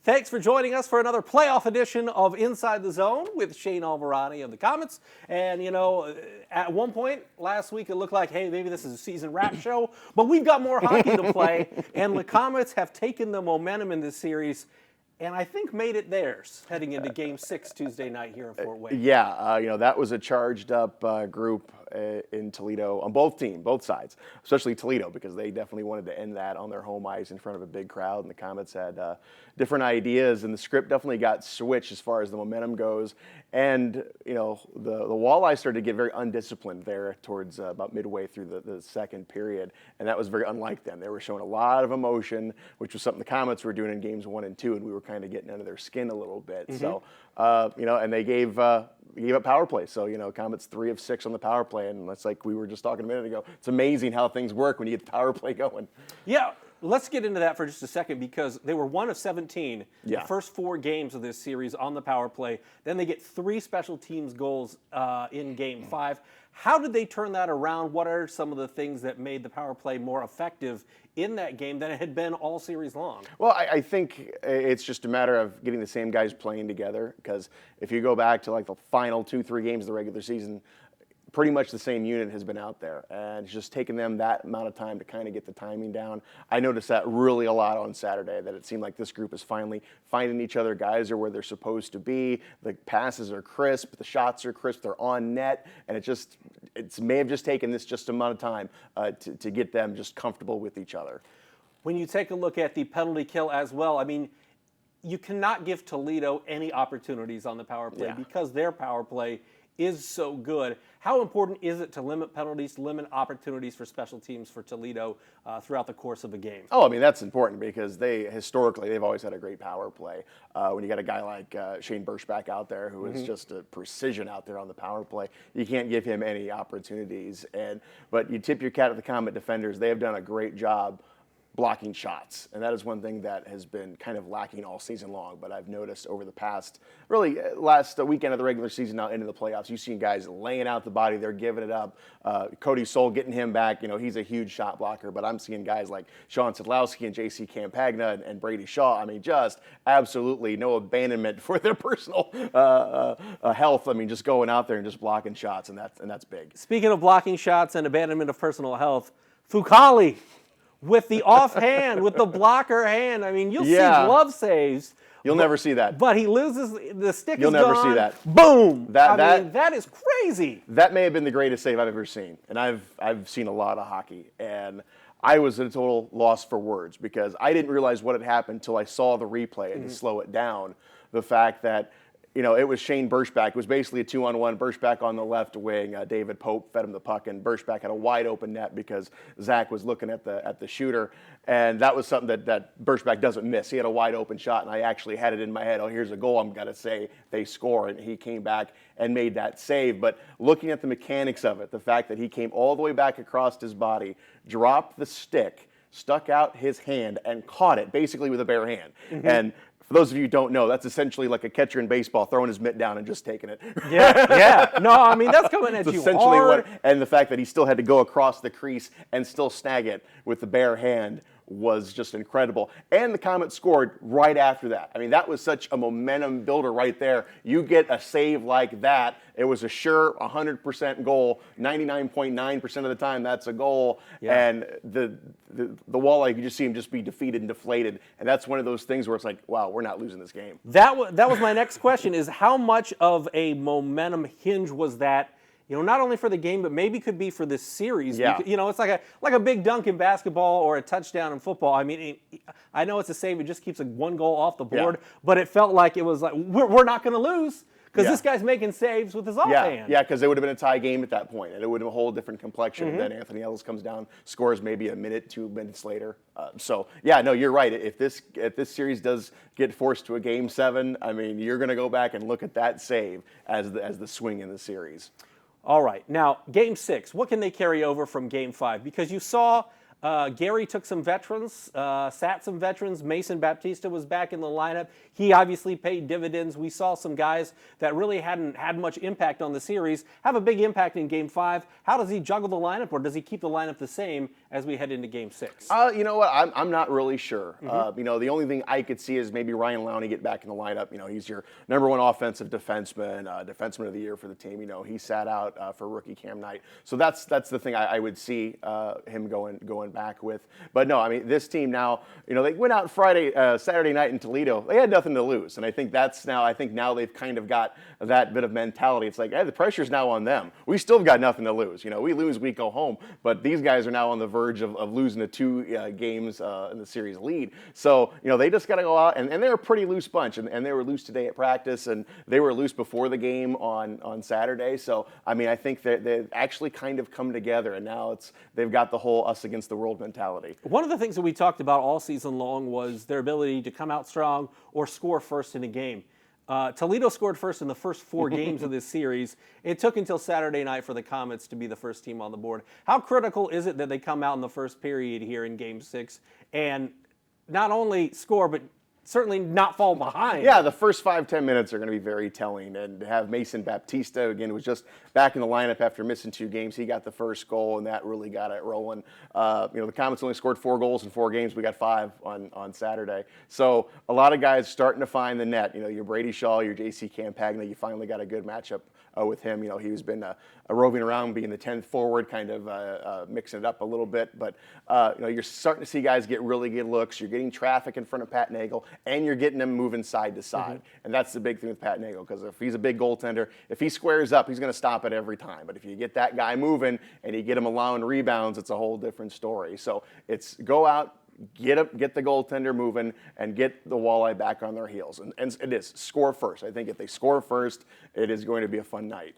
Thanks for joining us for another playoff edition of Inside the Zone with Shane Albahrani of the Komets. And, you know, at one point last week it looked like, hey, maybe this is a season wrap show, but we've got more hockey to play, and the Komets have taken the momentum in this series and I think made it theirs heading into Game 6 Tuesday night here in Fort Wayne. Yeah, that was a charged-up group in Toledo on both sides, especially Toledo, because they definitely wanted to end that on their home ice in front of a big crowd, and the Komets had different ideas, and the script definitely got switched as far as the momentum goes. And, the Walleyes started to get very undisciplined there towards about midway through the second period, and that was very unlike them. They were showing a lot of emotion, which was something the Komets were doing in games 1 and 2, and we were kind of getting under their skin a little bit. Mm-hmm. So, and they gave up power play. So, Komets 3 of 6 on the power play, and that's like we were just talking a minute ago. It's amazing how things work when you get the power play going. Yeah, let's get into that for just a second, because they were 1 of 17 the first 4 games of this series on the power play. Then they get 3 special teams goals in Game 5. How did they turn that around? What are some of the things that made the power play more effective in that game than it had been all series long? Well, I think it's just a matter of getting the same guys playing together, because if you go back to like the final 2-3 games of the regular season, pretty much the same unit has been out there, and it's just taken them that amount of time to kind of get the timing down. I noticed that really a lot on Saturday, that it seemed like this group is finally finding each other. Guys are where they're supposed to be. The passes are crisp, the shots are crisp, they're on net, and it may have just taken this just amount of time to get them just comfortable with each other. When you take a look at the penalty kill as well, I mean, you cannot give Toledo any opportunities on the power play because their power play is so good. How important is it to limit penalties, limit opportunities for special teams for Toledo throughout the course of a game? Oh, I mean, that's important, because historically they've always had a great power play. When you got a guy like Shane Birchback out there, who is just a precision out there on the power play, you can't give him any opportunities. But you tip your cap to the Komet defenders. They have done a great job blocking shots, and that is one thing that has been kind of lacking all season long. But I've noticed over the last weekend of the regular season now into the playoffs, you've seen guys laying out the body, they're giving it up. Cody Soul, getting him back, he's a huge shot blocker, but I'm seeing guys like Sean Sadlowski and JC Campagna and Brady Shaw. I mean, just absolutely no abandonment for their personal health. I mean, just going out there and just blocking shots, and that's big. Speaking of blocking shots and abandonment of personal health, Fucali with the offhand, with the blocker hand. I mean, you'll see glove saves. You'll never see that. But he loses, the stick You'll is gone. never see that. Boom! That is crazy. That may have been the greatest save I've ever seen. And I've seen a lot of hockey. And I was at a total loss for words, because I didn't realize what had happened until I saw the replay and to slow it down. The fact that it was Shane Birchback. It was basically a 2-on-1. Birchback on the left wing. David Pope fed him the puck, and Birchback had a wide open net because Zach was looking at the shooter. And that was something that Birchback doesn't miss. He had a wide open shot, and I actually had it in my head. Oh, here's a goal. I'm going to say they score. And he came back and made that save. But looking at the mechanics of it, the fact that he came all the way back across his body, dropped the stick, stuck out his hand, and caught it basically with a bare hand. And for those of you who don't know, that's essentially like a catcher in baseball throwing his mitt down and just taking it. Yeah. No, I mean, that's coming at you essentially hard. And the fact that he still had to go across the crease and still snag it with the bare hand was just incredible. And the Komets scored right after that. I mean, that was such a momentum builder right there. You get a save like that, it was a sure 100% goal. 99.9% of the time, that's a goal. Yeah. And the Walleye, you just see him just be defeated and deflated. And that's one of those things where it's like, wow, we're not losing this game. That was my next question, is how much of a momentum hinge was that? Not only for the game, but maybe could be for this series. Yeah. Because, it's like a big dunk in basketball or a touchdown in football. I mean, I know it's a save. It just keeps one goal off the board. Yeah. But it felt like it was like, we're not going to lose, because this guy's making saves with his offhand. Yeah, because it would have been a tie game at that point, and it would have a whole different complexion. And then Anthony Ellis comes down, scores maybe a minute, 2 minutes later. You're right. If this series does get forced to a Game 7, I mean, you're going to go back and look at that save as the swing in the series. All right. Now, Game 6, what can they carry over from Game 5? Because you saw Gary took some veterans, sat some veterans. Mason Baptista was back in the lineup. He obviously paid dividends. We saw some guys that really hadn't had much impact on the series have a big impact in Game 5. How does he juggle the lineup, or does he keep the lineup the same as we head into Game 6? You know what? I'm not really sure. The only thing I could see is maybe Ryan Lowney get back in the lineup. He's your #1 offensive defenseman, defenseman of the year for the team. He sat out for rookie Cam Knight. So that's the thing I would see him going back with. But no, I mean, this team now, they went out Saturday night in Toledo. They had nothing to lose, and I think now they've kind of got that bit of mentality. It's like, hey, the pressure's now on them. We still got nothing to lose. We lose, we go home. But these guys are now on the verge of losing the 2 games in the series lead. So they just got to go out, and they're a pretty loose bunch, and they were loose today at practice, and they were loose before the game on Saturday. So I mean, I think that they've actually kind of come together, and now they've got the whole us against the world mentality. One of the things that we talked about all season long was their ability to come out strong or score first in a game. Toledo scored first in the first 4 games of this series. It took until Saturday night for the Komets to be the first team on the board. How critical is it that they come out in the first period here in Game 6 and not only score, but certainly not fall behind? Yeah, the first 5-10 minutes are going to be very telling. And to have Mason Baptista, again, was just back in the lineup after missing 2 games. He got the first goal, and that really got it rolling. The Komets only scored 4 goals in 4 games. We got 5 on Saturday. So a lot of guys starting to find the net. Your Brady Shaw, your J.C. Campagna, you finally got a good matchup with him. He's been roving around, being the 10th forward, kind of mixing it up a little bit. But, you're starting to see guys get really good looks. You're getting traffic in front of Pat Nagel, and you're getting him moving side to side. And that's the big thing with Pat Nagel, because if he's a big goaltender, if he squares up, he's going to stop it every time. But if you get that guy moving and you get him allowing rebounds, it's a whole different story. So it's go out, get the goaltender moving, and get the Walleye back on their heels. And it is score first. I think if they score first, it is going to be a fun night.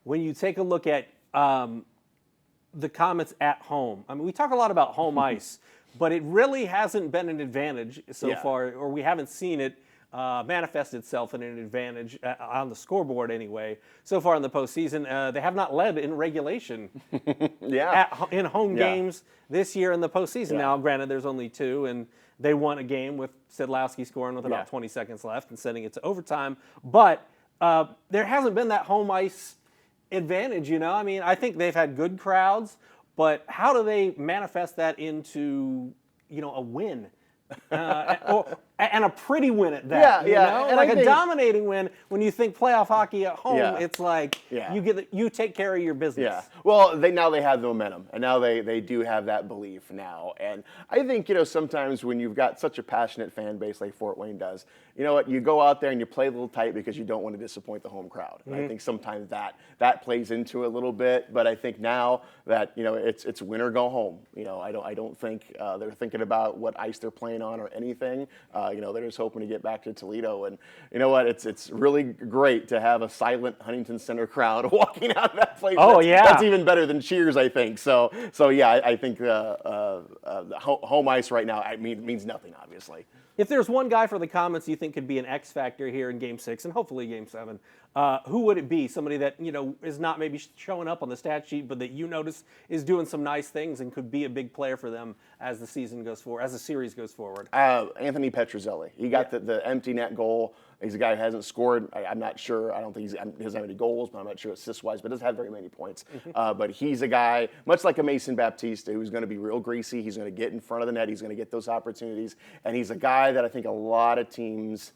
When you take a look at the Komets at home, I mean, we talk a lot about home ice, but it really hasn't been an advantage so far, or we haven't seen it manifest itself in an advantage on the scoreboard anyway. So far in the postseason, they have not led in regulation in home games this year in the postseason. Now, granted, there's only 2, and they won a game with Sedlowski scoring with about 20 seconds left and sending it to overtime. But there hasn't been that home ice advantage, I mean, I think they've had good crowds, but how do they manifest that into, a win? And a pretty win at that. And like a dominating win. When you think playoff hockey at home, it's like you take care of your business. Yeah. Well, now they have the momentum, and now they do have that belief now. And I think sometimes when you've got such a passionate fan base like Fort Wayne does, you know what? You go out there and you play a little tight because you don't want to disappoint the home crowd. And I think sometimes that plays into it a little bit. But I think now that it's win or go home. I don't think they're thinking about what ice they're playing on or anything. They're just hoping to get back to Toledo. And you know what? It's really great to have a silent Huntington Center crowd walking out of that place. That's even better than cheers, I think. So yeah, I think the home ice right now means nothing, obviously. If there's one guy for the Komets you think could be an X factor here in Game 6 and hopefully Game 7, who would it be? Somebody that is not maybe showing up on the stat sheet, but that you notice is doing some nice things and could be a big player for them as the season goes forward, as the series goes forward. Anthony Petruzzelli. He got the empty net goal. He's a guy who hasn't scored. I'm not sure. I don't think he doesn't have any goals, but I'm not sure assist-wise, but doesn't have very many points. But he's a guy, much like a Mason Baptista, who's going to be real greasy. He's going to get in front of the net. He's going to get those opportunities. And he's a guy that I think a lot of teams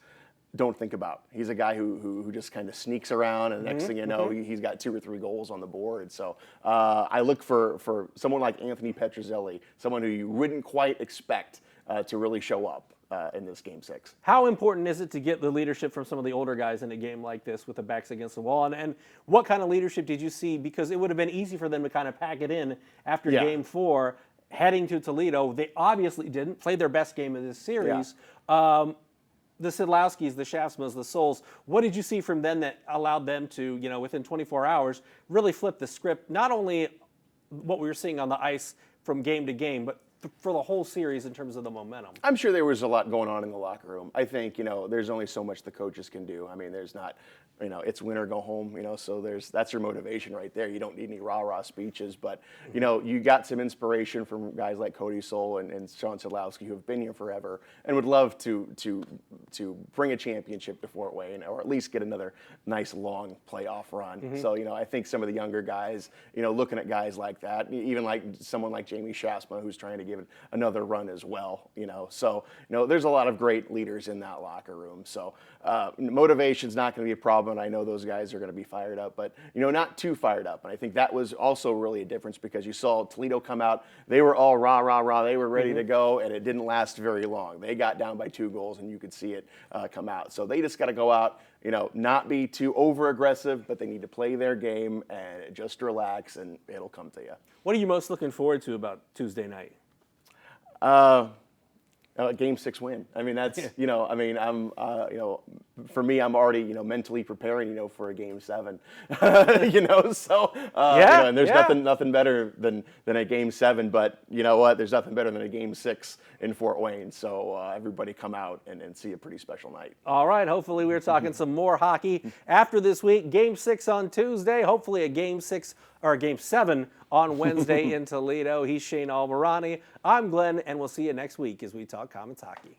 don't think about. He's a guy who just kind of sneaks around, and the next thing you know, he's got 2 or 3 goals on the board. So I look for someone like Anthony Petruzzelli, someone who you wouldn't quite expect to really show up in this Game 6. How important is it to get the leadership from some of the older guys in a game like this with the backs against the wall? And what kind of leadership did you see? Because it would have been easy for them to kind of pack it in after Game 4, heading to Toledo. They obviously didn't play their best game of this series. The Sedlowskis, the Shaftsmans, the Souls, what did you see from them that allowed them to, within 24 hours, really flip the script, not only what we were seeing on the ice from game to game, but for the whole series in terms of the momentum? I'm sure there was a lot going on in the locker room. I think, there's only so much the coaches can do. I mean, there's not, it's win or go home, so that's your motivation right there. You don't need any rah-rah speeches, but, you got some inspiration from guys like Cody Soul and Sean Sadlowski who have been here forever and would love to bring a championship to Fort Wayne or at least get another nice long playoff run. So, I think some of the younger guys, looking at guys like that, even like someone like Jamie Shasma who's trying to give it another run as well, So, there's a lot of great leaders in that locker room. So, motivation's not going to be a problem. And I know those guys are going to be fired up, but, not too fired up. And I think that was also really a difference because you saw Toledo come out. They were all rah, rah, rah. They were ready to go, and it didn't last very long. They got down by 2 goals, and you could see it come out. So they just got to go out, not be too over-aggressive, but they need to play their game and just relax, and it'll come to you. What are you most looking forward to about Tuesday night? Game 6 win. I mean, that's, I'm, for me, I'm already, mentally preparing, for a Game 7, so, and there's nothing better than a Game 7, but you know what, there's nothing better than a Game 6 in Fort Wayne, so everybody come out and see a pretty special night. All right, hopefully we're talking some more hockey after this week. Game 6 on Tuesday, hopefully a Game 6 or a Game 7 on Wednesday in Toledo. He's Shane Albahrani. I'm Glenn, and we'll see you next week as we talk Komets hockey.